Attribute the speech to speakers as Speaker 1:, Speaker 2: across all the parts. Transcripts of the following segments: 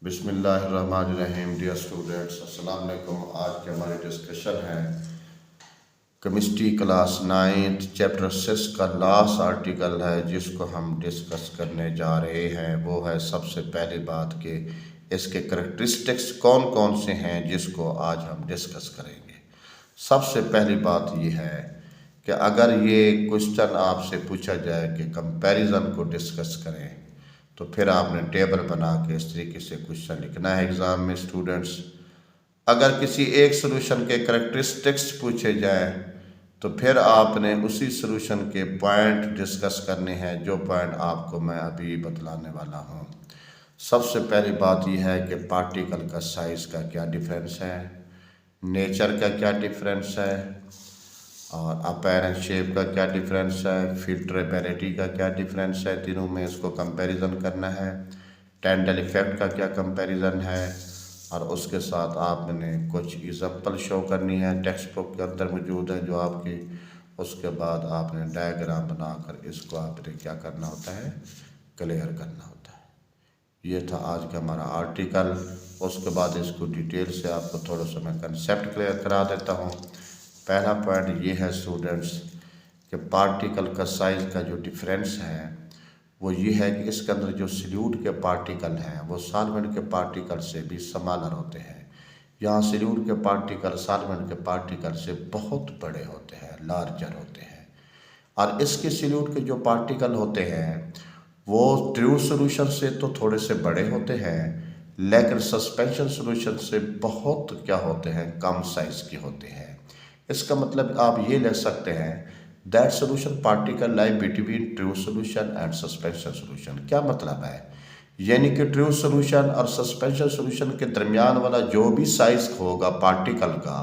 Speaker 1: बिस्मिल्लाहिर्रहमानिर्रहीम। Dear students, अस्सलाम वालेकुम। आज के हमारे डिस्कशन है केमिस्ट्री क्लास 9th चैप्टर 6 का लास्ट आर्टिकल है जिसको हम डिस्कस करने जा रहे हैं। वो है सबसे पहली बात कि इसके करैक्टरिस्टिक्स कौन कौन से हैं जिसको आज हम डिस्कस करेंगे। सबसे पहली बात ये है कि अगर ये क्वेश्चन आपसे पूछा जाए कि कंपैरिजन को डिस्कस करें तो फिर आपने टेबल बना के इस तरीके से क्वेश्चन लिखना है एग्ज़ाम में स्टूडेंट्स। अगर किसी एक सोल्यूशन के करैक्टरिस्टिक्स पूछे जाए तो फिर आपने उसी सोल्यूशन के पॉइंट डिस्कस करने हैं जो पॉइंट आपको मैं अभी बतलाने वाला हूँ। सबसे पहली बात यह है कि पार्टिकल का साइज़ का क्या डिफरेंस है, नेचर का क्या डिफरेंस है, और अपैरेंट शेप का क्या डिफरेंस है, फिल्ट्रेबिलिटी का क्या डिफरेंस है। तीनों में इसको कंपैरिजन करना है। टेंडल इफेक्ट का क्या कंपैरिजन है, और उसके साथ आपने कुछ एग्जांपल शो करनी है, टेक्स्ट बुक के अंदर मौजूद है जो आपकी। उसके बाद आपने डायग्राम बनाकर इसको आपने क्या करना होता है, क्लियर करना होता है। ये था आज का हमारा आर्टिकल। उसके बाद इसको डिटेल से आपको थोड़ा सा मैं कंसेप्ट क्लियर करा देता हूँ। पहला पॉइंट ये है स्टूडेंट्स कि पार्टिकल का साइज़ का जो डिफरेंस है वो ये है कि इसके अंदर जो सॉल्यूट के पार्टिकल हैं वो सॉल्वेंट के पार्टिकल से भी स्मॉलर होते हैं। यहाँ सॉल्यूट के पार्टिकल सॉल्वेंट के पार्टिकल से बहुत बड़े होते हैं, लार्जर होते हैं। और इसके सॉल्यूट के जो पार्टिकल होते हैं वो ट्रू सॉल्यूशन से तो थोड़े से बड़े होते हैं, लेकिन सस्पेंशन सॉल्यूशन से बहुत क्या होते हैं, कम साइज़ के होते हैं। इसका मतलब आप ये ले सकते हैं that solution particle lie between true solution and suspension solution. क्या मतलब है, यानी कि ट्रू सोल्यूशन और सस्पेंशन सोल्यूशन के दरमियान वाला जो भी साइज होगा पार्टिकल का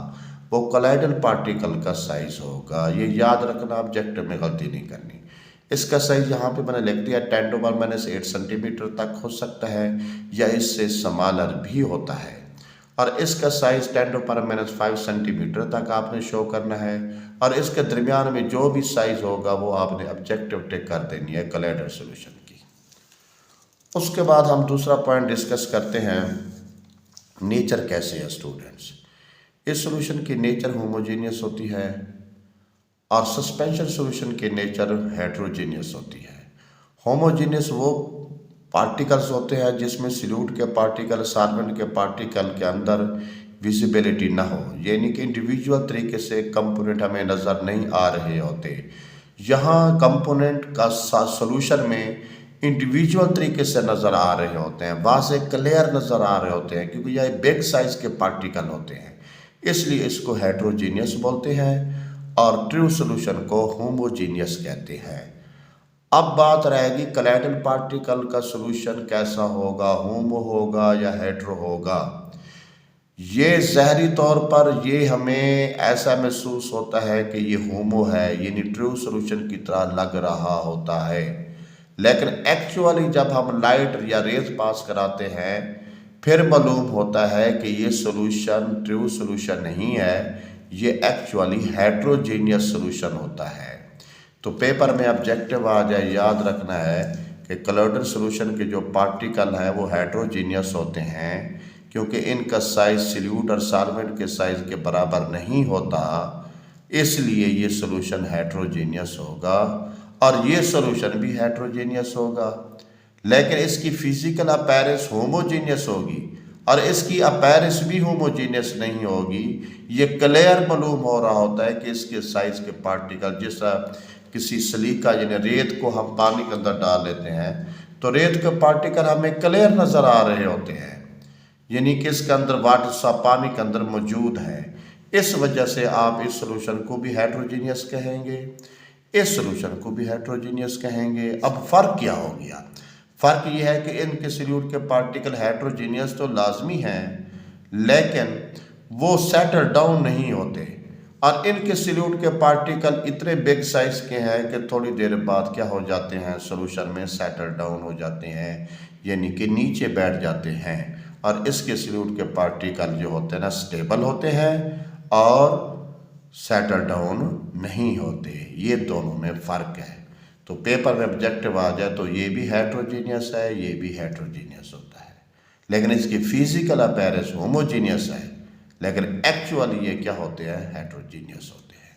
Speaker 1: वो कोलाइडल पार्टिकल का साइज होगा। ये याद रखना, ऑब्जेक्टिव में गलती नहीं करनी। इसका साइज यहाँ पे मैंने लिख दिया 10⁻⁻8 सेंटीमीटर तक हो सकता है या इससे स्मॉलर भी होता है। और इसका साइज 10⁻⁻5 सेंटीमीटर तक आपने शो करना है। और इसके दरमियान में जो भी साइज होगा वो आपने ऑब्जेक्टिव टिक कर देनी है कोलाइडल सॉल्यूशन की। उसके बाद हम दूसरा पॉइंट डिस्कस करते हैं, नेचर कैसे है स्टूडेंट्स। इस सॉल्यूशन की नेचर होमोजेनियस होती है और सस्पेंशन सॉल्यूशन की नेचर हेट्रोजेनियस होती है। होमोजेनियस वो पार्टिकल्स होते हैं जिसमें सॉल्यूट के पार्टिकल सॉल्वेंट के पार्टिकल के अंदर विजिबिलिटी ना हो, यानी कि इंडिविजुअल तरीके से कंपोनेंट हमें नज़र नहीं आ रहे होते। यहाँ कंपोनेंट का सॉल्यूशन में इंडिविजुअल तरीके से नज़र आ रहे होते हैं, वहाँ से क्लियर नज़र आ रहे होते हैं क्योंकि यह बिग साइज के पार्टिकल होते हैं, इसलिए इसको हेट्रोजीनियस बोलते हैं और ट्रू सॉल्यूशन को होमोजीनियस कहते हैं। अब बात रहेगी कोलाइडल पार्टिकल का सॉल्यूशन कैसा होगा, होमो होगा या हेट्रो होगा। ये ज़ाहरी तौर पर ये हमें ऐसा महसूस होता है कि ये होमो है, यानी ट्रू सॉल्यूशन की तरह लग रहा होता है, लेकिन एक्चुअली जब हम लाइट या रेज पास कराते हैं फिर मालूम होता है कि ये सॉल्यूशन ट्रू सॉल्यूशन नहीं है, ये एक्चुअली हेट्रोजीनियस सॉल्यूशन होता है। तो पेपर में ऑब्जेक्टिव आ जाए, याद रखना है कि कोलाइडल सॉल्यूशन के जो पार्टिकल हैं वो हेट्रोजीनियस होते हैं क्योंकि इनका साइज सॉल्यूट और सॉल्वेंट के साइज के बराबर नहीं होता, इसलिए ये सॉल्यूशन हेट्रोजीनियस होगा और ये सॉल्यूशन भी हेट्रोजीनियस होगा। लेकिन इसकी फिजिकल अपैरेंस होमोजीनियस होगी और इसकी अपैरेंस भी होमोजीनियस नहीं होगी। ये क्लियर मालूम हो रहा होता है कि इसके साइज के पार्टिकल, जिस किसी सलीका यानी रेत को हम पानी के अंदर डाल लेते हैं तो रेत के पार्टिकल हमें क्लियर नज़र आ रहे होते हैं, यानी कि इसके अंदर वाटर सा पानी के अंदर मौजूद है। इस वजह से आप इस सॉल्यूशन को भी हेट्रोजीनियस कहेंगे, इस सॉल्यूशन को भी हेट्रोजीनियस कहेंगे। अब फ़र्क क्या हो गया, फ़र्क ये है कि इनके सॉल्यूट के पार्टिकल हेट्रोजीनियस तो लाजमी हैं लेकिन वो सेटल डाउन नहीं होते, और इनके सॉल्यूट के पार्टिकल इतने बिग साइज के हैं कि थोड़ी देर बाद क्या हो जाते हैं, सॉल्यूशन में सेटल डाउन हो जाते हैं, यानी कि नीचे बैठ जाते हैं। और इसके सॉल्यूट के पार्टिकल जो होते हैं ना, स्टेबल होते हैं और सेटल डाउन नहीं होते। ये दोनों में फ़र्क है। तो पेपर में ऑब्जेक्टिव आ जाए तो ये भी हेट्रोजीनियस है, ये भी हेट्रोजीनियस होता है, लेकिन इसकी फिजिकल अपीयरेंस होमोजीनियस है, लेकिन एक्चुअली ये क्या होते हैं, हेट्रोजीनियस होते हैं।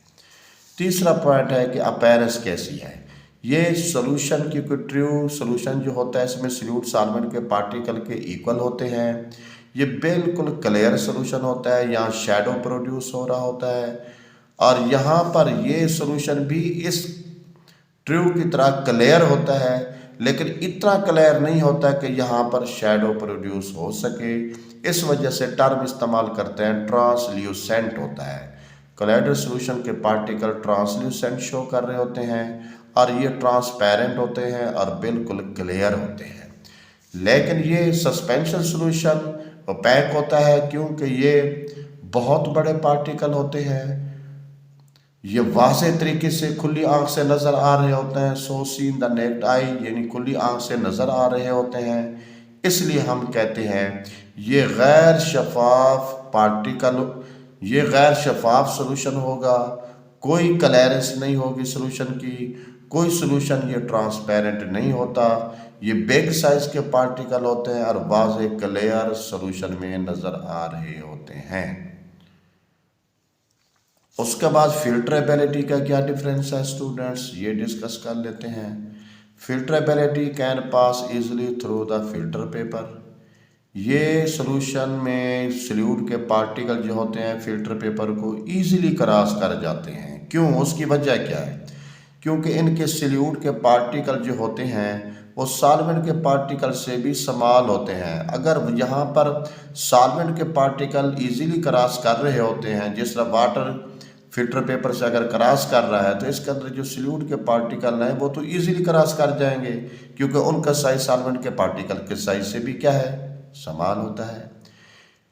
Speaker 1: तीसरा पॉइंट है कि अपीयरेंस कैसी है। ये सॉल्यूशन की कोई ट्रू सॉल्यूशन जो होता है इसमें सॉल्यूट सॉल्वेंट के पार्टिकल के इक्वल होते हैं। ये बिल्कुल क्लियर सॉल्यूशन होता है, यहाँ शैडो प्रोड्यूस हो रहा होता है, और यहाँ पर ये सॉल्यूशन भी इस ट्रू की तरह क्लियर होता है, लेकिन इतना क्लियर नहीं होता कि यहाँ पर शैडो प्रोड्यूस हो सके। इस वजह से टर्म इस्तेमाल करते हैं ट्रांसल्यूसेंट होता है। कोलाइडल सॉल्यूशन के पार्टिकल ट्रांसल्यूसेंट शो कर रहे होते हैं, और ये ट्रांसपेरेंट होते हैं और बिल्कुल क्लियर होते हैं। लेकिन ये सस्पेंशन सॉल्यूशन ओपेक होता है, क्योंकि ये बहुत बड़े पार्टिकल होते हैं, ये वाज़े तरीके से खुली आंख से नज़र आ रहे होते हैं, सो सीन द नेक्ड आई, यानी खुली आंख से नज़र आ रहे होते हैं। इसलिए हम कहते हैं ये गैर शफाफ पार्टिकल, ये गैर शफाफ सॉल्यूशन होगा, कोई क्लियरेंस नहीं होगी सॉल्यूशन की, कोई सॉल्यूशन ये ट्रांसपेरेंट नहीं होता, ये बिग साइज के पार्टिकल होते हैं और वाज़े क्लियर सॉल्यूशन में नज़र आ रहे होते हैं। उसके बाद फिल्टरेबिलिटी का क्या डिफरेंस है स्टूडेंट्स, ये डिस्कस कर लेते हैं। Filterability can pass easily through the filter paper. ये सॉल्यूशन में सॉल्यूट के पार्टिकल जो होते हैं फिल्टर पेपर को इजीली क्रॉस कर जाते हैं। क्यों, उसकी वजह क्या है? क्योंकि इनके सॉल्यूट के पार्टिकल जो होते हैं वो सॉल्वेंट के पार्टिकल से भी स्मॉल होते हैं। अगर यहाँ पर सॉल्वेंट के पार्टिकल इजीली क्रॉस कर रहे होते हैं, जिस तरह वाटर फिल्टर पेपर से अगर क्रॉस कर रहा है, तो इसके अंदर जो सॉल्यूट के पार्टिकल हैं वो तो इजीली क्रॉस कर जाएंगे, क्योंकि उनका साइज सॉल्वेंट के पार्टिकल के साइज से भी क्या है, समान होता है।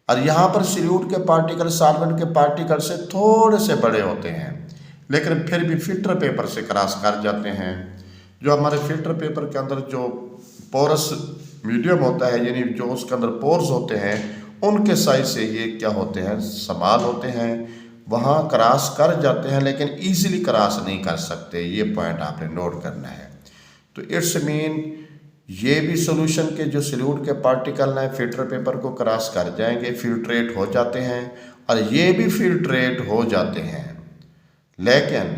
Speaker 1: और यहाँ पर सॉल्यूट के पार्टिकल सॉल्वेंट के पार्टिकल से थोड़े से बड़े होते हैं, लेकिन फिर भी फिल्टर पेपर से क्रॉस कर जाते हैं। जो हमारे फिल्टर पेपर के अंदर जो पोरस मीडियम होता है, यानी जो उसके अंदर पोर्स होते हैं, उनके साइज से ये क्या होते हैं, समान होते हैं, वहाँ क्रॉस कर जाते हैं, लेकिन इजीली क्रॉस नहीं कर सकते। ये पॉइंट आपने नोट करना है। तो इट्स मीन ये भी सॉल्यूशन के जो सॉल्यूट के पार्टिकल हैं फिल्टर पेपर को क्रॉस कर जाएंगे, फिल्ट्रेट हो जाते हैं, और ये भी फिल्ट्रेट हो जाते हैं। लेकिन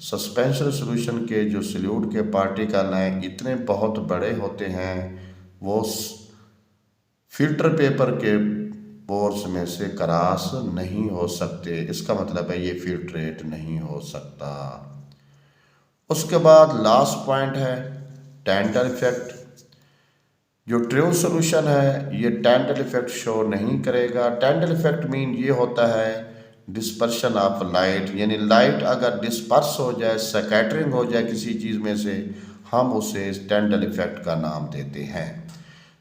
Speaker 1: सस्पेंशन सॉल्यूशन के जो सॉल्यूट के पार्टिकल हैं इतने बहुत बड़े होते हैं, वो फिल्टर पेपर के पोर्स में से क्रॉस नहीं हो सकते। इसका मतलब है ये फिल्ट्रेट नहीं हो सकता। उसके बाद लास्ट पॉइंट है टेंडल इफेक्ट। जो ट्रू सॉल्यूशन है ये टेंडल इफेक्ट शो नहीं करेगा। टेंडल इफेक्ट मीन ये होता है डिस्पर्शन ऑफ लाइट, यानी लाइट अगर डिस्पर्स हो जाए, स्कैटरिंग हो जाए किसी चीज़ में से, हम उसे टेंडल इफेक्ट का नाम देते हैं।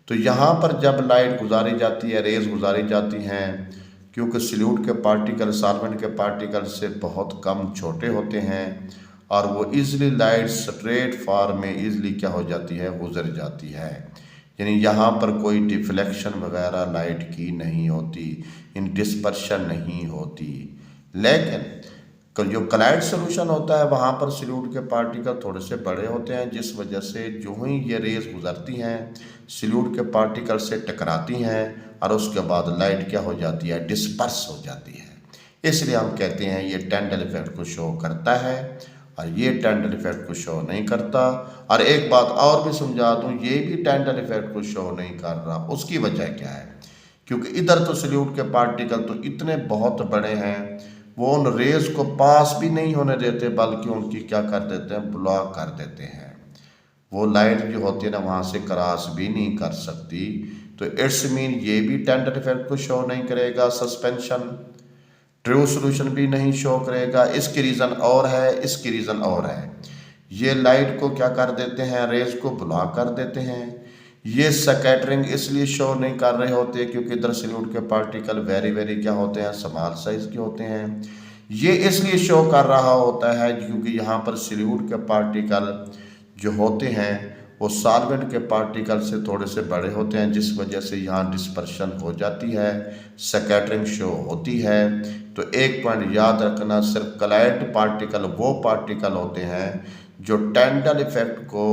Speaker 1: तो यहाँ पर जब लाइट गुजारी जाती है, रेज गुजारी जाती हैं, क्योंकि सॉल्यूट के पार्टिकल सॉल्वेंट के पार्टिकल से बहुत कम छोटे होते हैं, और वो इजीली लाइट स्ट्रेट फॉर्म में इजीली क्या हो जाती है, गुजर जाती है। यानी यहाँ पर कोई डिफ्लेक्शन वगैरह लाइट की नहीं होती, इन डिस्पर्शन नहीं होती। लेकिन जो क्लाइड सॉल्यूशन होता है वहाँ पर सॉल्यूट के पार्टिकल थोड़े से बड़े होते हैं, जिस वजह से जो ही ये रेज गुजरती हैं सॉल्यूट के पार्टिकल से टकराती हैं, और उसके बाद लाइट क्या हो जाती है, डिस्पर्स हो जाती है। इसलिए हम कहते हैं ये टेंडल इफेक्ट को शो करता है, और ये टेंडल इफेक्ट को शो नहीं करता। और एक बात और भी समझा दूँ, ये भी टेंडल इफेक्ट को शो नहीं कर रहा। उसकी वजह क्या है? क्योंकि इधर तो सॉल्यूट के पार्टिकल तो इतने बहुत बड़े हैं, वो उन रेज को पास भी नहीं होने देते, बल्कि उनकी क्या कर देते हैं, ब्लॉक कर देते हैं। वो लाइट जो होती है ना वहाँ से क्रॉस भी नहीं कर सकती। तो इट्स मीन ये भी टेंडल इफेक्ट को शो नहीं करेगा। सस्पेंशन ट्रू सॉल्यूशन भी नहीं शो करेगा। इसकी रीज़न और है, इसकी रीज़न और है। ये लाइट को क्या कर देते हैं, रेज को ब्लॉक कर देते हैं। ये स्कैटरिंग इसलिए शो नहीं कर रहे होते क्योंकि इधर सॉल्यूट के पार्टिकल वेरी वेरी क्या होते हैं, स्मॉल साइज के होते हैं। ये इसलिए शो कर रहा होता है क्योंकि यहाँ पर सॉल्यूट के पार्टिकल जो होते हैं वो सॉल्वेंट के पार्टिकल से थोड़े से बड़े होते हैं, जिस वजह से यहाँ डिस्पर्शन हो जाती है, स्कैटरिंग शो होती है। तो एक पॉइंट याद रखना, सिर्फ क्लाइड पार्टिकल वो पार्टिकल होते हैं जो टेंडल इफेक्ट को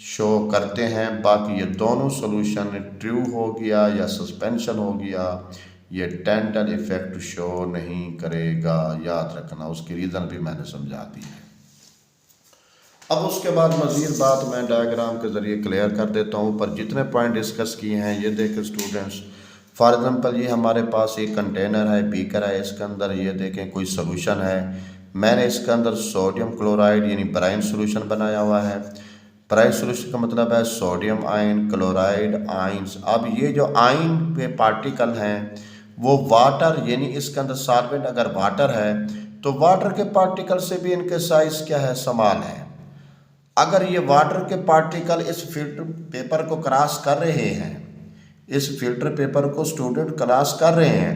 Speaker 1: शो करते हैं। बाकी ये दोनों सोल्यूशन ट्रू हो गया या सस्पेंशन हो गया, ये टेंडल इफेक्ट शो नहीं करेगा, याद रखना। उसकी रीज़न भी मैंने समझा दी है। अब उसके बाद मज़ीद बात मैं डायग्राम के ज़रिए क्लियर कर देता हूँ। पर जितने पॉइंट डिस्कस किए हैं ये देखें स्टूडेंट्स, फॉर एग्ज़ाम्पल ये हमारे पास एक कंटेनर है, बीकर है, इसके अंदर ये देखें कोई सोल्यूशन है। मैंने इसके अंदर सोडियम क्लोराइड यानी ब्राइन सोल्यूशन बनाया हुआ है। ब्राइन सोल्यूशन का मतलब है सोडियम आयन, क्लोराइड आयन्स। अब ये जो आयन के पार्टिकल हैं वो वाटर यानी इसके अंदर सॉल्वेंट अगर वाटर है तो वाटर के पार्टिकल से भी इनके साइज़ क्या है, समान है। अगर ये वाटर के पार्टिकल इस फिल्टर पेपर को क्रॉस कर रहे हैं, इस फिल्टर पेपर को स्टूडेंट क्रॉस कर रहे हैं,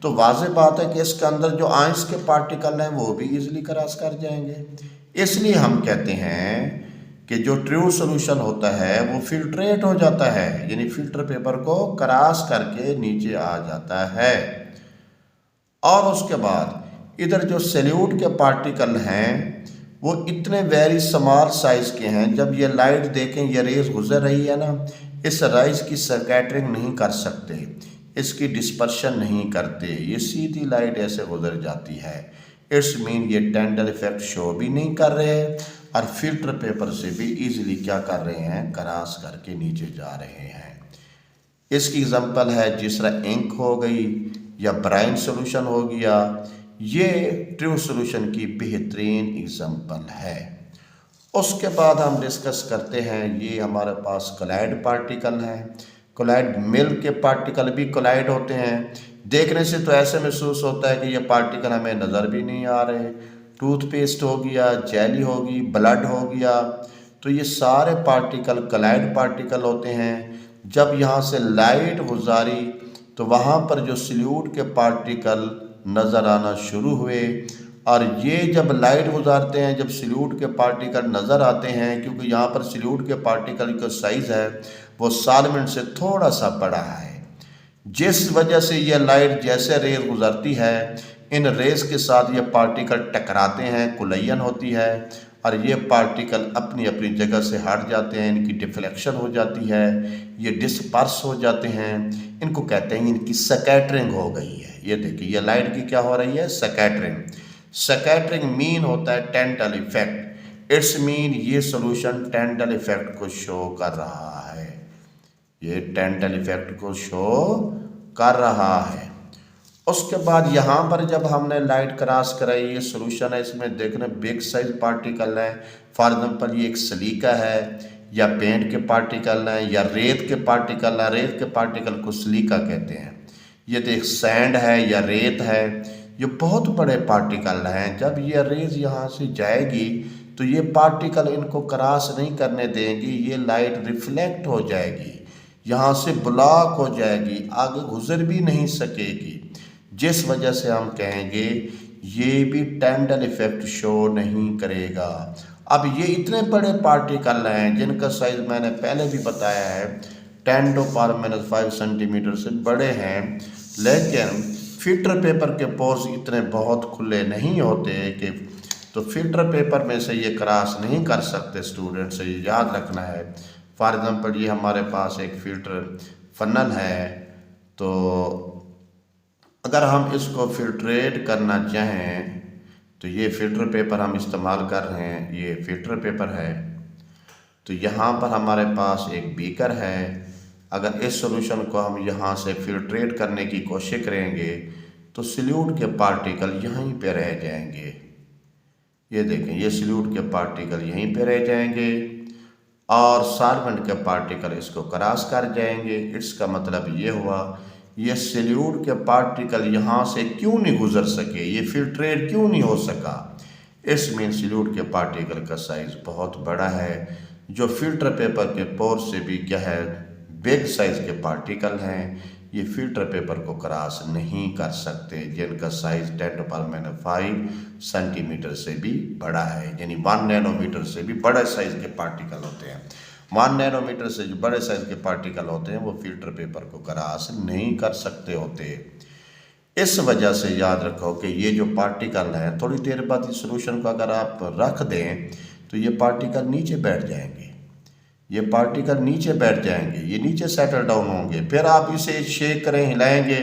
Speaker 1: तो वाज़ेह बात है कि इसके अंदर जो आयंस के पार्टिकल हैं वो भी इजीली क्रॉस कर जाएंगे। इसलिए हम कहते हैं कि जो ट्रू सॉल्यूशन होता है वो फिल्ट्रेट हो जाता है, यानी फिल्टर पेपर को क्रॉस करके नीचे आ जाता है। और उसके बाद इधर जो सॉल्यूट के पार्टिकल हैं वो इतने वेरी स्मॉल साइज़ के हैं, जब ये लाइट देखें, ये रेज गुजर रही है ना, इस राइज की स्कैटरिंग नहीं कर सकते, इसकी डिस्पर्शन नहीं करते, ये सीधी लाइट ऐसे गुजर जाती है। इट्स मीन ये टेंडल इफेक्ट शो भी नहीं कर रहे और फिल्टर पेपर से भी इजीली क्या कर रहे हैं, क्रॉस करके नीचे जा रहे हैं। इसकी एग्जांपल है जिस तरह इंक हो गई या ब्राइन सोल्यूशन हो गया, ये ट्रू सोल्यूशन की बेहतरीन एग्जांपल है। उसके बाद हम डिस्कस करते हैं, ये हमारे पास कोलाइड पार्टिकल हैं। कोलाइड मिल्क के पार्टिकल भी कोलाइड होते हैं। देखने से तो ऐसे महसूस होता है कि ये पार्टिकल हमें नज़र भी नहीं आ रहे। टूथपेस्ट हो गया, जेली होगी, ब्लड हो गया, तो ये सारे पार्टिकल कोलाइड पार्टिकल होते हैं। जब यहाँ से लाइट गुजारी तो वहाँ पर जो सॉल्यूट के पार्टिकल नज़र आना शुरू हुए, और ये जब लाइट गुजारते हैं, जब सॉल्यूट के पार्टिकल नज़र आते हैं, क्योंकि यहाँ पर सॉल्यूट के पार्टिकल का साइज़ है वो सॉल्वेंट से थोड़ा सा बड़ा है, जिस वजह से ये लाइट जैसे रेज गुजरती है, इन रेज के साथ ये पार्टिकल टकराते हैं, कुलयन होती है, और ये पार्टिकल अपनी अपनी जगह से हट जाते हैं, इनकी डिफ्लेक्शन हो जाती है, ये डिस्पर्स हो जाते हैं। इनको कहते हैं इनकी स्कैटरिंग हो गई है। ये देखिए ये लाइट की क्या हो रही है, स्कैटरिंग। स्कैटरिंग मीन होता है टेंडल इफेक्ट। इट्स मीन ये सॉल्यूशन टेंडल इफेक्ट को शो कर रहा है, ये टेंडल इफेक्ट को शो कर रहा है। उसके बाद यहाँ पर जब हमने लाइट क्रॉस कराई, ये सॉल्यूशन है, इसमें देखना बिग साइज पार्टिकल है। फॉर एग्जांपल ये एक सलीका है या पेंट के पार्टिकल हैं या रेत के पार्टिकल है। रेत के पार्टिकल को सलीका कहते हैं। ये देख सैंड है या रेत है, ये बहुत बड़े पार्टिकल हैं। जब ये रेज यहाँ से जाएगी तो ये पार्टिकल इनको क्रॉस नहीं करने देंगी, ये लाइट रिफ्लेक्ट हो जाएगी, यहाँ से ब्लॉक हो जाएगी, आगे गुजर भी नहीं सकेगी, जिस वजह से हम कहेंगे ये भी टेंडल इफेक्ट शो नहीं करेगा। अब ये इतने बड़े पार्टिकल हैं जिनका साइज मैंने पहले भी बताया है 10⁻⁵ सेंटीमीटर से बड़े हैं, लेकिन फिल्टर पेपर के पोर्स इतने बहुत खुले नहीं होते कि तो फिल्टर पेपर में से ये क्रॉस नहीं कर सकते। स्टूडेंट से ये याद रखना है। फॉर एग्जांपल ये हमारे पास एक फिल्टर फनल है, तो अगर हम इसको फिल्ट्रेट करना चाहें तो ये फिल्टर पेपर हम इस्तेमाल कर रहे हैं, ये फिल्टर पेपर है। तो यहाँ पर हमारे पास एक बीकर है। अगर इस सॉल्यूशन को हम यहाँ से फिल्ट्रेट करने की कोशिश करेंगे तो सॉल्यूट के पार्टिकल यहीं पे रह जाएंगे। ये देखें ये सॉल्यूट के पार्टिकल यहीं पे रह जाएंगे और सॉल्वेंट के पार्टिकल इसको क्रॉस कर जाएंगे। इसका मतलब ये हुआ ये सॉल्यूट के पार्टिकल यहाँ से क्यों नहीं गुजर सके, ये फिल्ट्रेट क्यों नहीं हो सका। इस मीन सॉल्यूट के पार्टिकल का साइज बहुत बड़ा है, जो फिल्टर पेपर के पोर से भी क्या है, बिग साइज के पार्टिकल हैं। ये फिल्टर पेपर को क्रॉस नहीं कर सकते, जिनका साइज 10⁻⁵ सेंटीमीटर से भी बड़ा है, यानी 1 नैनोमीटर से भी बड़े साइज के पार्टिकल होते हैं। 1 नैनोमीटर से जो बड़े साइज के पार्टिकल होते हैं वो फिल्टर पेपर को क्रॉस नहीं कर सकते होते। इस वजह से याद रखो कि ये जो पार्टिकल हैं, थोड़ी देर बाद इस सॉल्यूशन को अगर आप रख दें तो ये पार्टिकल नीचे बैठ जाएंगे, ये पार्टिकल नीचे बैठ जाएंगे, ये नीचे सेटल डाउन होंगे, फिर आप इसे शेक करें, हिलाएंगे,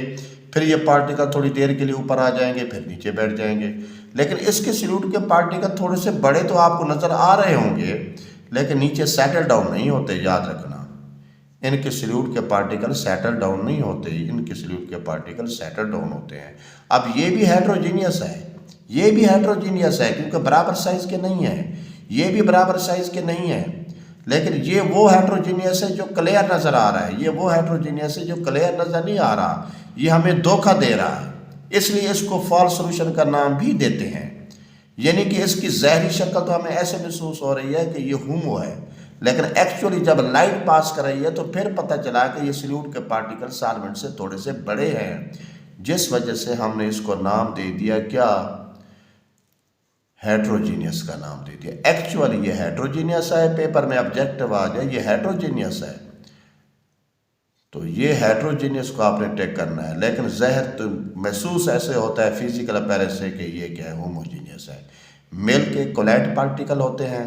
Speaker 1: फिर ये पार्टिकल थोड़ी देर के लिए ऊपर आ जाएंगे, फिर नीचे बैठ जाएंगे। लेकिन इसके सॉल्यूट के पार्टिकल थोड़े से बड़े तो आपको नज़र आ रहे होंगे, लेकिन नीचे सेटल डाउन नहीं होते, याद रखना। इनके सॉल्यूट के पार्टिकल सेटल डाउन नहीं होते, इनके सॉल्यूट के पार्टिकल सेटल डाउन होते हैं। अब ये भी हेट्रोजीनियस है, ये भी हेट्रोजीनियस है, क्योंकि बराबर साइज़ के नहीं है, ये भी बराबर साइज़ के नहीं है। लेकिन ये वो हेट्रोजीनियस है जो क्लियर नज़र आ रहा है, ये वो हेट्रोजीनियस है जो क्लियर नज़र नहीं आ रहा, ये हमें धोखा दे रहा है, इसलिए इसको फॉल्स सॉल्यूशन का नाम भी देते हैं। यानी कि इसकी ज़ाहिरी शक्ल तो हमें ऐसे महसूस हो रही है कि ये होमो है, लेकिन एक्चुअली जब लाइट पास कर रही है तो फिर पता चला कि ये सॉल्यूट के पार्टिकल सॉल्वेंट से थोड़े से बड़े हैं, जिस वजह से हमने इसको नाम दे दिया क्या, हेट्रोजीनियस का नाम दे दिया। एक्चुअली ये हेट्रोजीनियस है, पेपर में ऑब्जेक्टिव आ जाए ये हेट्रोजीनियस है, तो ये हेट्रोजीनियस को आपने टेक करना है। लेकिन ज़ाहिर तो महसूस ऐसे होता है फिजिकल अपीयरेंस से कि ये क्या है, होमोजीनियस है। मिल्क के कोलैट पार्टिकल होते हैं,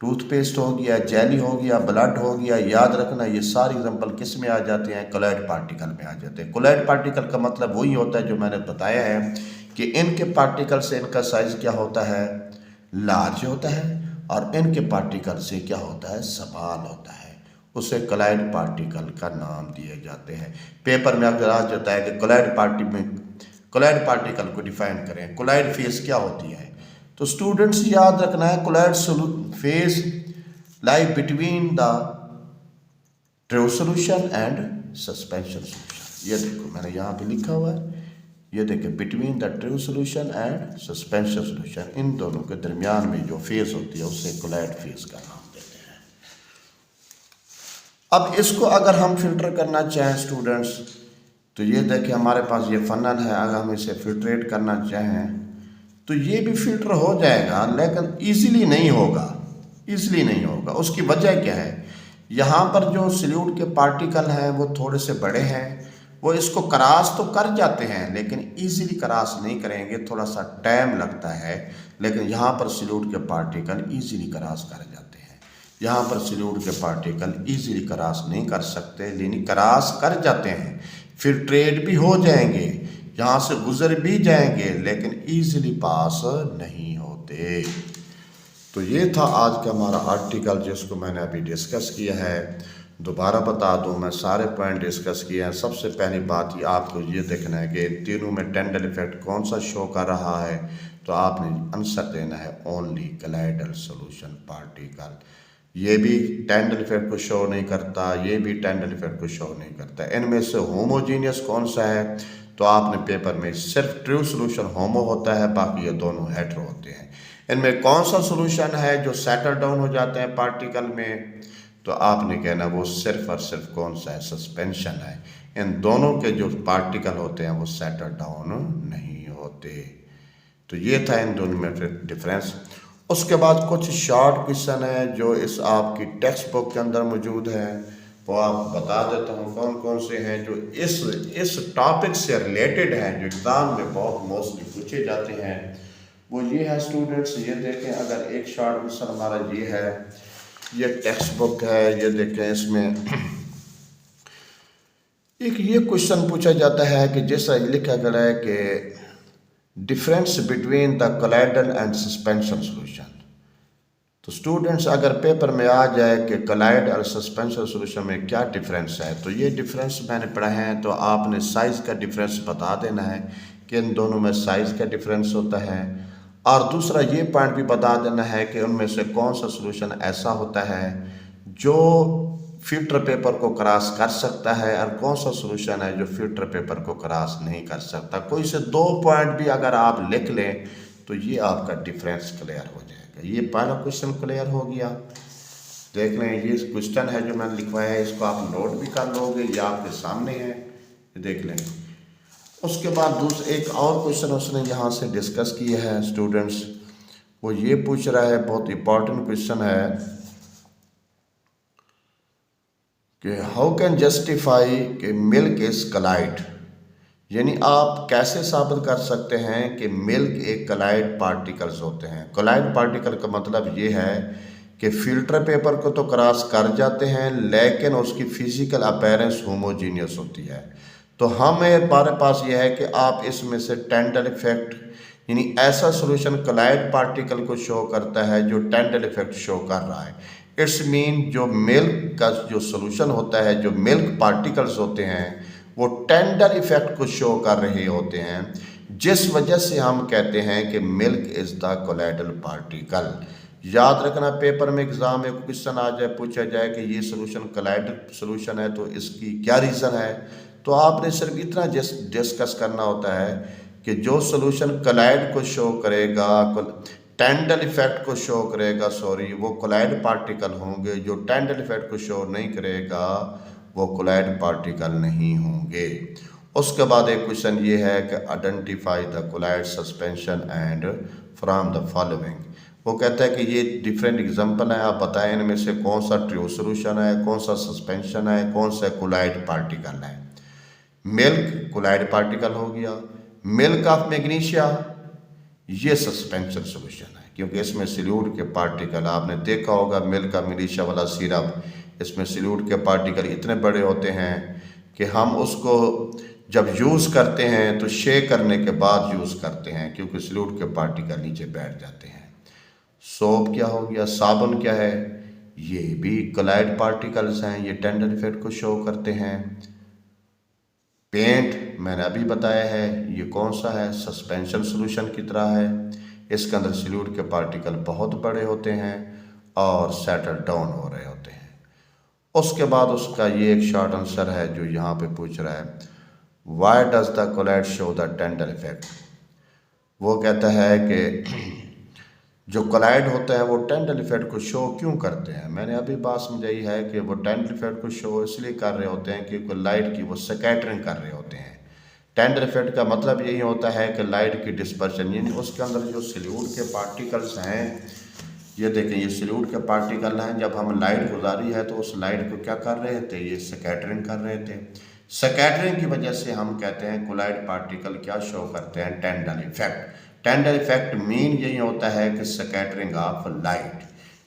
Speaker 1: टूथपेस्ट हो गया, जेली हो गया, ब्लड हो गया, याद रखना ये सारी एग्जाम्पल किस में आ जाते हैं, कोलैट पार्टिकल में आ जाते हैं। कोलैट पार्टिकल का मतलब वही होता है जो मैंने बताया है कि इनके पार्टिकल से इनका साइज क्या होता है, लार्ज होता है, और इनके पार्टिकल से क्या होता है, स्मॉल होता है, उसे कोलॉइड पार्टिकल का नाम दिए जाते हैं। पेपर में अगर आ जाता है कि कोलॉइड पार्टिकल को डिफाइन करें, कोलॉइड फेज क्या होती है, तो स्टूडेंट्स याद रखना है colloid phase lie between the true solution and suspension solution. ये देखो मैंने यहाँ पे लिखा हुआ है, ये देखिए between the true solution and suspension solution, इन दोनों के दरमियान में जो फेज होती है उसे कोलॉइड फेज का नाम देते हैं। अब इसको अगर हम फिल्टर करना चाहें स्टूडेंट्स, तो ये देखिए हमारे पास ये फनल है, अगर हम इसे फिल्ट्रेट करना चाहें तो ये भी फिल्टर हो जाएगा, लेकिन ईजिली नहीं होगा, ईजिली नहीं होगा। उसकी वजह क्या है, यहाँ पर जो सॉल्यूट के पार्टिकल हैं वो थोड़े से बड़े हैं, वो इसको क्रॉस तो कर जाते हैं लेकिन ईजिली क्रॉस नहीं करेंगे, थोड़ा सा टाइम लगता है। लेकिन यहाँ पर सॉल्यूट के पार्टिकल ईजिली क्रॉस कर जाते हैं, यहाँ पर सॉल्यूट के पार्टिकल ईजिली क्रॉस नहीं कर सकते, लेकिन क्रॉस कर जाते हैं, फिल्ट्रेट भी हो जाएंगे, यहाँ से गुजर भी जाएंगे, लेकिन ईजिली पास नहीं होते। तो ये था आज का हमारा आर्टिकल जिसको मैंने अभी डिस्कस किया है। दोबारा बता दूं, मैं सारे पॉइंट डिस्कस किए हैं। सबसे पहली बात ही आपको ये देखना है कि तीनों में टेंडल इफेक्ट कौन सा शो कर रहा है, तो आपने आंसर देना है ओनली कोलॉइडल सॉल्यूशन पार्टिकल। ये भी टेंडल इफेक्ट को शो नहीं करता, ये भी टेंडल इफेक्ट को शो नहीं करता। इनमें से होमोजीनियस कौन सा है, तो आपने पेपर में सिर्फ ट्रू सॉल्यूशन होमो होता है, बाकी ये दोनों हेट्रो होते हैं। इनमें कौन सा सॉल्यूशन है जो सेटल डाउन हो जाते हैं पार्टिकल में, तो आपने कहना वो सिर्फ और सिर्फ कौन सा है, सस्पेंशन है। इन दोनों के जो पार्टिकल होते हैं वो सेटल डाउन नहीं होते। तो ये था इन दोनों में डिफरेंस। उसके बाद कुछ शॉर्ट क्वेश्चन है जो इस आपकी टेक्स्ट बुक के अंदर मौजूद है, वो आप बता देता हूँ कौन कौन से हैं जो इस टॉपिक से रिलेटेड हैं, जो एग्ज़ाम में बहुत मोस्टली पूछे जाते हैं। वो ये है स्टूडेंट्स, ये देखें, अगर एक शॉर्ट क्वेश्चन हमारा ये है, ये टेक्स्ट बुक है, ये देखें, इसमें एक ये क्वेश्चन पूछा जाता है कि जैसा लिखा गया है कि difference between the colloidal and suspension solution. तो स्टूडेंट्स अगर पेपर में आ जाए कि कोलॉइड और सस्पेंशन सॉल्यूशन में क्या डिफरेंस है, तो ये डिफरेंस मैंने पढ़ा है, तो आपने साइज़ का डिफरेंस बता देना है कि इन दोनों में साइज़ का डिफरेंस होता है। और दूसरा ये पॉइंट भी बता देना है कि उनमें से कौन सा सॉल्यूशन ऐसा होता है जो फिल्टर पेपर को क्रॉस कर सकता है और कौन सा सॉल्यूशन है जो फिल्टर पेपर को क्रॉस नहीं कर सकता। कोई से 2 पॉइंट भी अगर आप लिख लें तो ये आपका डिफरेंस क्लियर हो जाएगा। ये पहला क्वेश्चन क्लियर हो गया। देख लें, ये क्वेश्चन है जो मैंने लिखवाया है, इसको आप नोट भी कर लोगे, ये आपके सामने है, देख लें। उसके बाद एक और क्वेश्चन उसने यहाँ से डिस्कस किया है स्टूडेंट्स, वो ये पूछ रहा है, बहुत इंपॉर्टेंट क्वेश्चन है कि हाउ कैन जस्टिफाई कि मिल्क इज कोलॉइड। यानी आप कैसे साबित कर सकते हैं कि मिल्क एक कोलॉइड पार्टिकल्स होते हैं। कोलॉइड पार्टिकल का मतलब ये है कि फ़िल्टर पेपर को तो क्रॉस कर जाते हैं लेकिन उसकी फ़िज़िकल अपीयरेंस होमोजीनियस होती है। तो हमारे पास यह है कि आप इसमें से टेंडल इफेक्ट यानी ऐसा सॉल्यूशन कोलाइड पार्टिकल को शो करता है जो टेंडल इफेक्ट शो कर रहा है। इट्स मीन जो मिल्क का जो सॉल्यूशन होता है, जो मिल्क पार्टिकल्स होते हैं वो टेंडल इफेक्ट को शो कर रहे होते हैं, जिस वजह से हम कहते हैं कि milk is the colloidal particle. याद रखना, पेपर में एग्ज़ाम में क्वेश्चन आ जाए, पूछा जाए कि ये सॉल्यूशन कोलाइडल सॉल्यूशन है तो इसकी क्या रीज़न है, तो आपने सिर्फ इतना डिस्कस करना होता है कि जो सॉल्यूशन कोलाइड को शो करेगा, टेंडल इफेक्ट को शो करेगा, वो कोलाइड पार्टिकल होंगे। जो टेंडल इफेक्ट को शो नहीं करेगा वो कोलाइड पार्टिकल नहीं होंगे। उसके बाद एक क्वेश्चन ये है कि identify the colloid suspension and from the following. वो कहता है कि ये डिफरेंट एग्जांपल है, आप बताएं इनमें से कौन सा ट्रू सॉल्यूशन है, कौन सा सस्पेंशन है, कौन सा कोलाइड पार्टिकल है। मिल्क कोलाइड पार्टिकल हो गया, मिल्क ऑफ मैग्नीशिया ये सस्पेंशन सॉल्यूशन है क्योंकि इसमें सॉल्यूट के पार्टिकल, आपने देखा होगा मिल्क का मैग्नीशिया वाला सिरप, इसमें सॉल्यूट के पार्टिकल इतने बड़े होते हैं कि हम उसको जब यूज़ करते हैं तो शेक करने के बाद यूज़ करते हैं क्योंकि सॉल्यूट के पार्टिकल नीचे बैठ जाते हैं। सोप क्या हो गया, साबुन क्या है, ये भी कोलाइड पार्टिकल्स हैं, ये टेंडल इफेक्ट को शो करते हैं। पेंट मैंने अभी बताया है, ये कौन सा है, सस्पेंशन सॉल्यूशन की तरह है, इसके अंदर सॉल्यूट के पार्टिकल बहुत बड़े होते हैं और सेटल डाउन हो रहे होते हैं। उसके बाद उसका ये एक शॉर्ट आंसर है जो यहाँ पे पूछ रहा है, why does the colloid show the Tyndall effect. वो कहता है कि जो कोलाइड होता है वो टेंडल इफेक्ट को शो क्यों करते हैं। मैंने अभी बात समझाई है कि वो टेंडल इफेक्ट को शो इसलिए कर रहे होते हैं क्योंकि लाइट की वो स्कैटरिंग कर रहे होते हैं। टेंडल इफेक्ट का मतलब यही होता है कि लाइट की डिस्पर्शन, यानी उसके अंदर जो सॉल्यूट के पार्टिकल्स हैं, ये देखें ये सॉल्यूट के पार्टिकल हैं, जब हम लाइट गुजारी है तो उस लाइट को क्या कर रहे थे, ये स्कैटरिंग कर रहे थे। स्कैटरिंग की वजह से हम कहते हैं कोलाइड पार्टिकल क्या शो करते हैं, टेंडल इफेक्ट। टेंडल इफेक्ट मीन यही होता है कि स्कैटरिंग ऑफ लाइट।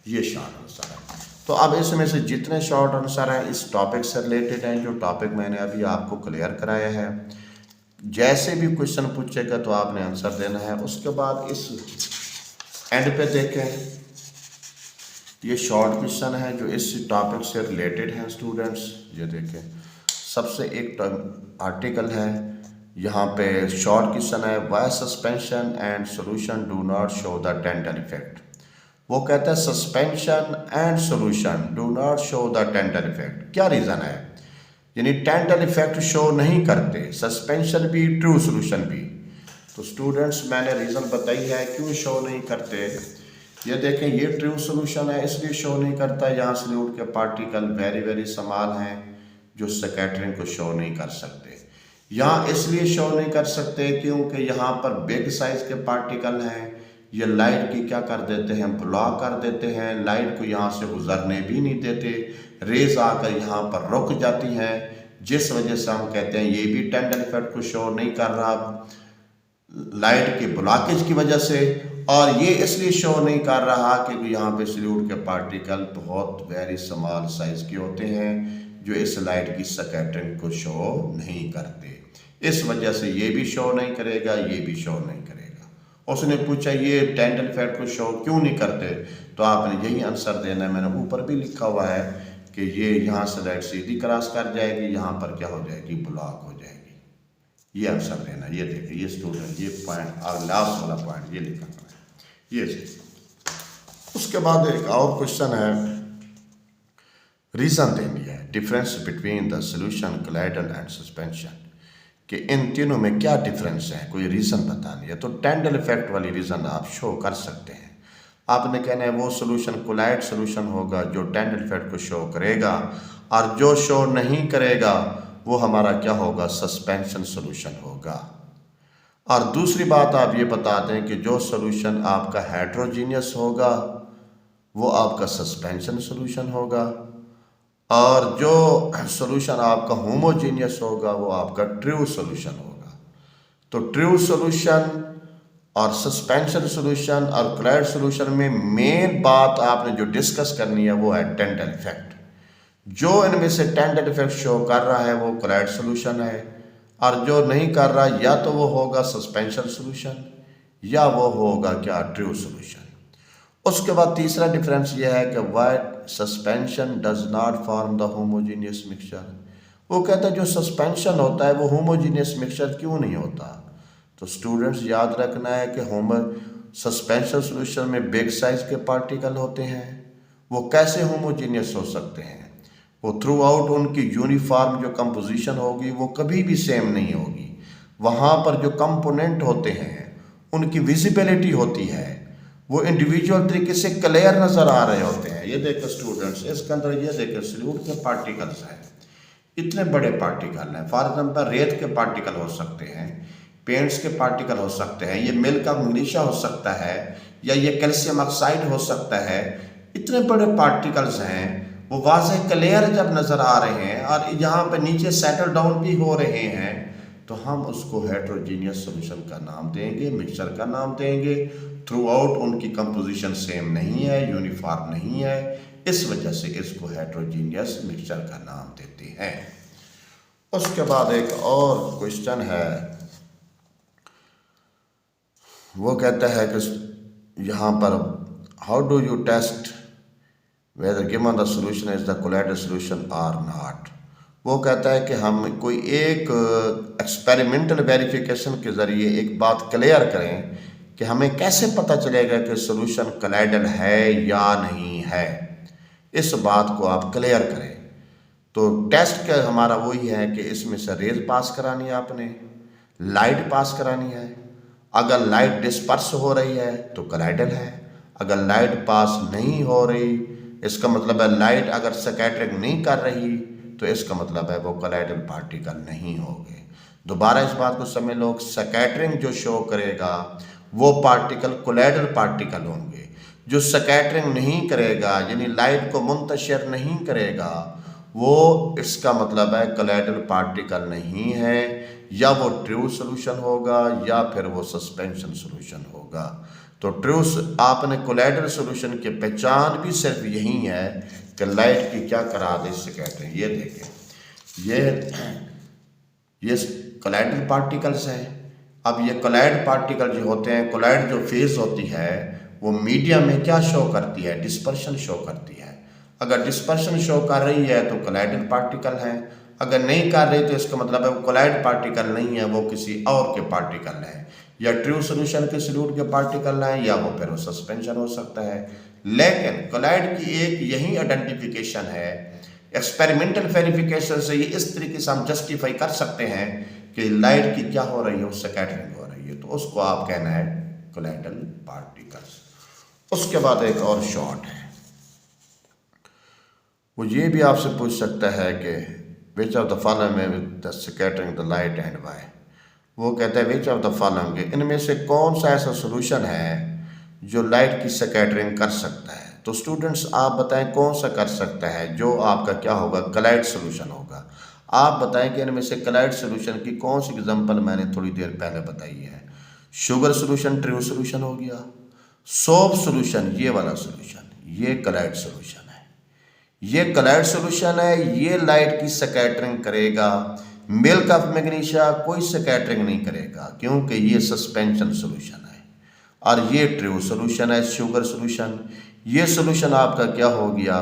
Speaker 1: ये शॉर्ट आंसर है। तो अब इसमें से जितने शॉर्ट आंसर हैं इस टॉपिक से रिलेटेड हैं, जो टॉपिक मैंने अभी आपको क्लियर कराया है, जैसे भी क्वेश्चन पूछेगा तो आपने आंसर देना है। उसके बाद इस एंड पे देखें, ये शॉर्ट क्वेश्चन है जो इस टॉपिक से रिलेटेड हैं स्टूडेंट्स। ये देखें, सबसे एक आर्टिकल है, यहाँ पे शॉर्ट क्वेश्चन है, why suspension and solution do not show the Tyndall effect. वो कहता है suspension and solution do not show the Tyndall effect, क्या रीज़न है, यानी टेंडल इफेक्ट शो नहीं करते, सस्पेंशन भी ट्रू सॉल्यूशन भी। तो स्टूडेंट्स मैंने रीज़न बताई है क्यों शो नहीं करते। ये देखें, ये ट्रू सॉल्यूशन है इसलिए शो नहीं करता, यहाँ सॉल्यूट के पार्टिकल वेरी स्मॉल हैं जो स्कैटरिंग को शो नहीं कर सकते। यहाँ इसलिए शो नहीं कर सकते क्योंकि यहाँ पर बिग साइज के पार्टिकल हैं, ये लाइट की क्या कर देते हैं, ब्लॉक कर देते हैं, लाइट को यहाँ से गुजरने भी नहीं देते, रेज आकर यहाँ पर रुक जाती हैं, जिस वजह से हम कहते हैं ये भी टेंडल इफेक्ट को शो नहीं कर रहा लाइट के ब्लॉकेज की वजह से। और ये इसलिए शो नहीं कर रहा क्योंकि यहाँ पे सॉल्यूट के पार्टिकल बहुत वेरी स्मॉल साइज के होते हैं जो इस लाइट की स्कैटरिंग को शो नहीं करते। इस वजह से ये भी शो नहीं करेगा, ये भी शो नहीं करेगा। उसने पूछा ये टेंडल इफेक्ट को शो क्यों नहीं करते, तो आपने यही आंसर देना है। मैंने ऊपर भी लिखा हुआ है कि ये यहाँ से लाइट सीधी क्रॉस कर जाएगी, यहाँ पर क्या हो जाएगी, ब्लॉक हो जाएगी। ये आंसर देना। ये देखिए, ये स्टूडेंट ये पॉइंट और लास्ट वाला पॉइंट ये लिखा हुआ है, ये चीज। उसके बाद एक और क्वेश्चन है, रीजन देनी है, difference between the solution colloidal and suspension, कि इन तीनों में क्या डिफरेंस है, कोई रीज़न बतानी है। तो टेंडल इफेक्ट वाली रीज़न आप शो कर सकते हैं। आपने कहना है वो सॉल्यूशन कोलाइड सॉल्यूशन होगा जो टेंडल इफेक्ट को शो करेगा, और जो शो नहीं करेगा वो हमारा क्या होगा, सस्पेंशन सॉल्यूशन होगा। और दूसरी बात आप ये बता दें कि जो सॉल्यूशन आपका हेट्रोजीनियस होगा वो आपका सस्पेंशन सॉल्यूशन होगा, और जो सॉल्यूशन आपका होमोजीनियस होगा वो आपका ट्रू सॉल्यूशन होगा। तो ट्रू सॉल्यूशन और सस्पेंशन सोल्यूशन और कोलॉइड सोल्यूशन में मेन बात आपने जो डिस्कस करनी है वो है टेंडल इफेक्ट। जो इनमें से टेंडल इफेक्ट शो कर रहा है वो कोलॉइड सोल्यूशन है, और जो नहीं कर रहा या तो वो होगा सस्पेंशन सोल्यूशन या वो होगा क्या, ट्रू सोल्यूशन। उसके बाद तीसरा डिफरेंस ये है कि why suspension does not form the homogeneous mixture. वो कहता है जो सस्पेंशन होता है वो होमोजीनियस मिक्सचर क्यों नहीं होता। तो स्टूडेंट्स याद रखना है कि सस्पेंशन सोल्यूशन में बिग साइज के पार्टिकल होते हैं, वो कैसे होमोजीनियस हो सकते हैं, वो थ्रू आउट उनकी यूनिफॉर्म जो कंपोजिशन होगी वो कभी भी सेम नहीं होगी। वहाँ पर जो कंपोनेंट होते हैं उनकी विजिबिलिटी होती है, वो इंडिविजुअल तरीके से क्लियर नज़र आ रहे होते हैं। ये देखो स्टूडेंट्स, इसके अंदर ये देखो सॉल्यूट के पार्टिकल्स हैं, इतने बड़े पार्टिकल हैं। फॉर एग्जांपल रेत के पार्टिकल हो सकते हैं, पेंट्स के पार्टिकल हो सकते हैं, ये मिल्क का मैग्नीशिया हो सकता है, या ये कैल्शियम ऑक्साइड हो सकता है। इतने बड़े पार्टिकल्स हैं, वो वाज़ेह क्लियर जब नज़र आ रहे हैं और यहाँ पे नीचे सेटल डाउन भी हो रहे हैं, तो हम उसको हेट्रोजीनियस सॉल्यूशन का नाम देंगे, मिक्सचर का नाम देंगे। थ्रू आउट उनकी कंपोजिशन सेम नहीं है, यूनिफॉर्म नहीं है, इस वजह से इसको हेट्रोजीनियस मिक्सचर का नाम देते हैं। उसके बाद एक और क्वेश्चन है, वो कहता है कि यहाँ पर how do you test whether given the solution is the colloidal solution or not। वो कहता है कि हम कोई एक एक्सपेरिमेंटल वेरिफिकेशन के ज़रिए एक बात क्लियर करें कि हमें कैसे पता चलेगा कि सॉल्यूशन कोलॉइडल है या नहीं है। इस बात को आप क्लियर करें। तो टेस्ट का हमारा वही है कि इसमें से रेज पास करानी है, आपने लाइट पास करानी है। अगर लाइट डिस्पर्स हो रही है तो कोलॉइडल है, अगर लाइट पास नहीं हो रही इसका मतलब है लाइट अगर स्कैटरिंग नहीं कर रही तो इसका मतलब है वो कोलॉइडल पार्टिकल नहीं होंगे। दोबारा इस बात को समझ लो, स्कैटरिंग जो शो करेगा वो पार्टिकल कोलॉइडल पार्टिकल होंगे। जो स्कैटरिंग नहीं करेगा यानी लाइट को मुंतशिर नहीं करेगा वो इसका मतलब है कोलॉइडल पार्टिकल नहीं है, या वो ट्रू सोल्यूशन होगा या फिर वो सस्पेंशन सोल्यूशन होगा। तो ट्रू आपने कोलॉइडल सोल्यूशन की पहचान भी सिर्फ यही है कि लाइट की क्या करा दे स्कैटरिंग। ये देखें, ये कोलॉइडल पार्टिकल्स हैं। अब ये कोलॉइड पार्टिकल जो होते हैं, कोलॉइड जो फेज होती है वो मीडियम में क्या शो करती है, डिस्पर्शन शो करती है। अगर डिस्पर्शन शो कर रही है तो कोलॉइडल पार्टिकल है, अगर नहीं कर रही तो इसका मतलब है वो कोलॉइड पार्टिकल नहीं है, वो किसी और के पार्टिकल है, या ट्रू सोल्यूशन के सॉल्यूट के पार्टिकल हैं, या वो फिर वो सस्पेंशन हो सकता है। लेकिन कोलॉइड की एक यही आइडेंटिफिकेशन है, एक्सपेरिमेंटल वेरिफिकेशन से ये इस तरीके से हम जस्टिफाई कर सकते हैं कि लाइट की क्या हो रही है, उससे स्कैटरिंग हो रही है, तो उसको आप कहना है कोलॉइडल पार्टिकल्स। उसके बाद एक और शॉर्ट है, वो ये भी आपसे पूछ सकता है कि विच ऑफ द फॉलोइंग में the scattering the light and why. वो कहता है विच ऑफ द फॉलोइंग, इनमें से कौन सा ऐसा सोल्यूशन है जो लाइट की स्कैटरिंग कर सकता है। तो स्टूडेंट्स आप बताएं कौन सा कर सकता है, जो आपका क्या होगा, कोलॉइड सोल्यूशन होगा। आप बताएं कि इनमें से कोलॉइड सोल्यूशन की कौन सी एग्जांपल मैंने थोड़ी देर पहले बताई है। शुगर सोल्यूशन ट्रू सोल्यूशन हो गया, सोप सोल्यूशन ये वाला सोल्यूशन ये कोलॉइड सोल्यूशन है, ये कोलॉइड सोल्यूशन है, ये लाइट की स्कैटरिंग करेगा। मिल्क ऑफ मैग्नीशिया कोई स्कैटरिंग नहीं करेगा क्योंकि ये सस्पेंशन सोल्यूशन है, और ये ट्रू सोल्यूशन है शुगर सोल्यूशन। ये सोल्यूशन आपका क्या हो गया,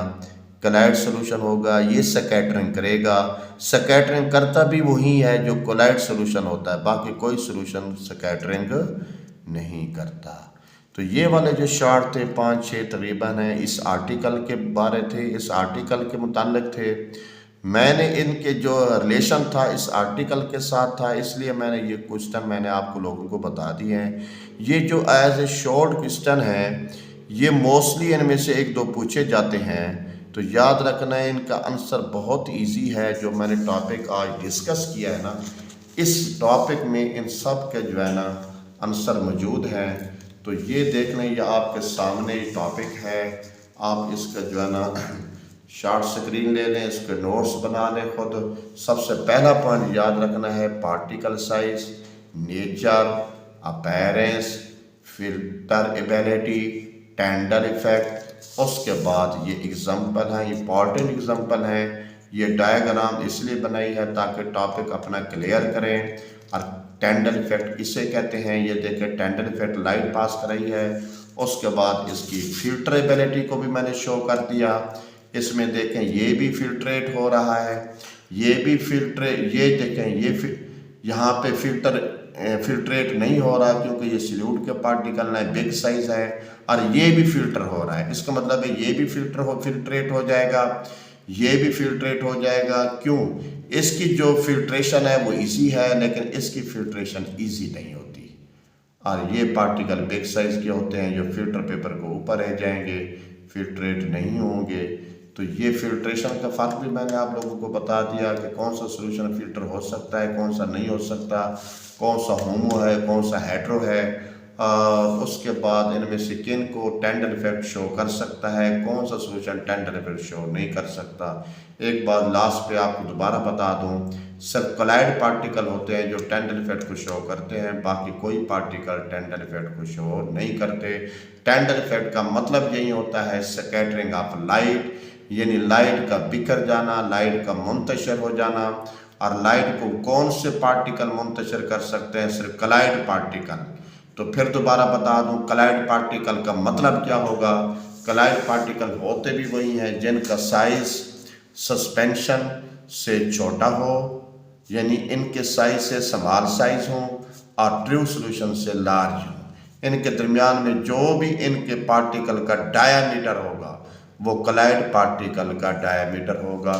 Speaker 1: कोलॉइड सोल्यूशन होगा, ये स्कैटरिंग करेगा। स्कैटरिंग करता भी वही है जो कोलॉइड सोल्यूशन होता है, बाकी कोई सोल्यूशन स्कैटरिंग नहीं करता। तो ये वाले जो शॉर्ट थे 5-6 तकरीबन हैं, इस आर्टिकल के बारे थे, इस आर्टिकल के मुताल्लिक थे। मैंने इनके जो रिलेशन था इस आर्टिकल के साथ था, इसलिए मैंने ये क्वेश्चन मैंने आपको लोगों को बता दिए हैं। ये जो एज ए शॉर्ट क्वेश्चन है ये मोस्टली इनमें से 1-2 पूछे जाते हैं, तो याद रखना है इनका आंसर बहुत इजी है। जो मैंने टॉपिक आज डिस्कस किया है ना, इस टॉपिक में इन सब के जो है ना आंसर मौजूद हैं। तो ये देख लें, ये आपके सामने टॉपिक है, आप इसका जो है ना शॉर्ट स्क्रीन ले लें, इसके नोट्स बना लें खुद। सबसे पहला पॉइंट याद रखना है particle size, nature, appearance, filterability, Tyndall effect. उसके बाद ये एग्जाम्पल हैं, इंपॉर्टेंट एग्जाम्पल हैं। ये डायग्राम इसलिए बनाई है ताकि टॉपिक अपना क्लियर करें। और टेंडर इफेक्ट इसे कहते हैं। ये देखें, टेंडर इफेक्ट लाइट पास कर रही है। उसके बाद इसकी फिल्टरेबिलिटी को भी मैंने शो कर दिया। इसमें देखें, ये भी फिल्ट्रेट हो रहा है, ये भी ये देखें, ये यहाँ पे फिल्ट्रेट नहीं हो रहा क्योंकि ये सल्यूट के पार्टिकल है, बिग साइज है। और ये भी फिल्टर हो रहा है, इसका मतलब है ये भी फिल्ट्रेट हो जाएगा, ये भी फिल्ट्रेट हो जाएगा। क्यों? इसकी जो फिल्ट्रेशन है वो इजी है, लेकिन इसकी फिल्ट्रेशन इजी नहीं होती। और ये पार्टिकल बिग साइज के होते हैं जो फिल्टर पेपर को ऊपर रह जाएंगे, फिल्ट्रेट नहीं होंगे। तो ये फिल्ट्रेशन का फ़र्क भी मैंने आप लोगों को बता दिया कि कौन सा सोल्यूशन फिल्टर हो सकता है, कौन सा नहीं हो सकता, कौन सा होमो है, कौन सा हेट्रो है। उसके बाद इनमें से किन को टेंडर इफेक्ट शो कर सकता है, कौन सा सोल्यूशन टेंडर इफेक्ट शो नहीं कर सकता। एक बात लास्ट पे आपको दोबारा बता दूं, सिर्फ कोलाइड पार्टिकल होते हैं जो टेंडर इफेक्ट को शो करते हैं, बाकी कोई पार्टिकल टेंडर इफेक्ट को शो नहीं करते। टेंडर इफेक्ट का मतलब यही होता है स्कैटरिंग ऑफ लाइट, यानी लाइट का बिखर जाना, लाइट का मुंतशिर हो जाना। और लाइट को कौन से पार्टिकल मुंतशिर कर सकते हैं? सिर्फ कोलाइड पार्टिकल। तो फिर दोबारा बता दूं, कोलाइड पार्टिकल का मतलब क्या होगा? कोलाइड पार्टिकल होते भी वही हैं जिनका साइज सस्पेंशन से छोटा हो, यानी इनके साइज से स्मॉल साइज हो और ट्रू सॉल्यूशन से लार्ज हो। इनके दरमियान में जो भी इनके पार्टिकल का डायामीटर होगा वो कोलाइड पार्टिकल का डायामीटर होगा।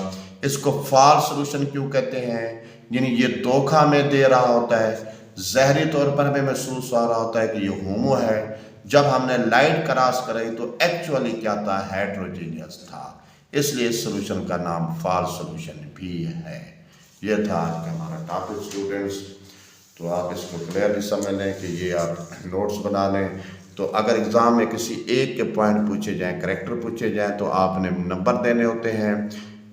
Speaker 1: इसको फॉल्स सॉल्यूशन क्यों कहते हैं? यानी ये धोखा में दे रहा होता है, ज़हरी तौर पर हमें महसूस हो रहा होता है कि ये होमो है, जब हमने लाइट क्रॉस कराई तो एक्चुअली क्या था? हेट्रोजीनियस था। इसलिए इस सॉल्यूशन का नाम फॉल्स सॉल्यूशन भी है। ये था आज का हमारा टॉपिक स्टूडेंट्स। तो आप इसको क्लियरली समझ लें कि ये आप नोट्स बना लें। तो अगर एग्ज़ाम में किसी एक के पॉइंट पूछे जाएँ, करैक्टर पूछे जाएँ, तो आपने नंबर देने होते हैं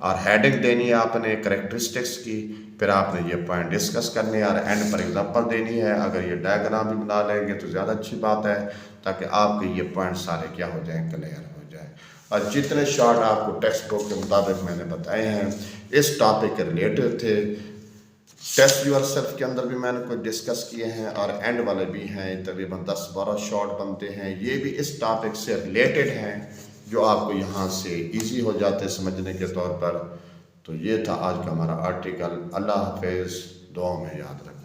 Speaker 1: और हेडिंग देनी है आपने करैक्टरिस्टिक्स की, फिर आपने ये पॉइंट डिस्कस करने और एंड पर एग्जांपल देनी है। अगर ये डायग्राम भी बना लेंगे तो ज़्यादा अच्छी बात है, ताकि आपके ये पॉइंट सारे क्या हो जाएँ? क्लियर हो जाए। और जितने शॉर्ट आपको टेक्स्ट बुक के मुताबिक मैंने बताए हैं इस टॉपिक के रिलेटेड थे। टेस्ट योरसेल्फ के अंदर भी मैंने कुछ डिस्कस किए हैं और एंड वाले भी हैं, तकरीबन 10-12 शॉर्ट बनते हैं। ये भी इस टॉपिक से रिलेटेड हैं जो आपको यहाँ से इजी हो जाते समझने के तौर पर। तो ये था आज का हमारा आर्टिकल। अल्लाह हाफिज़, दुआ में याद रखें।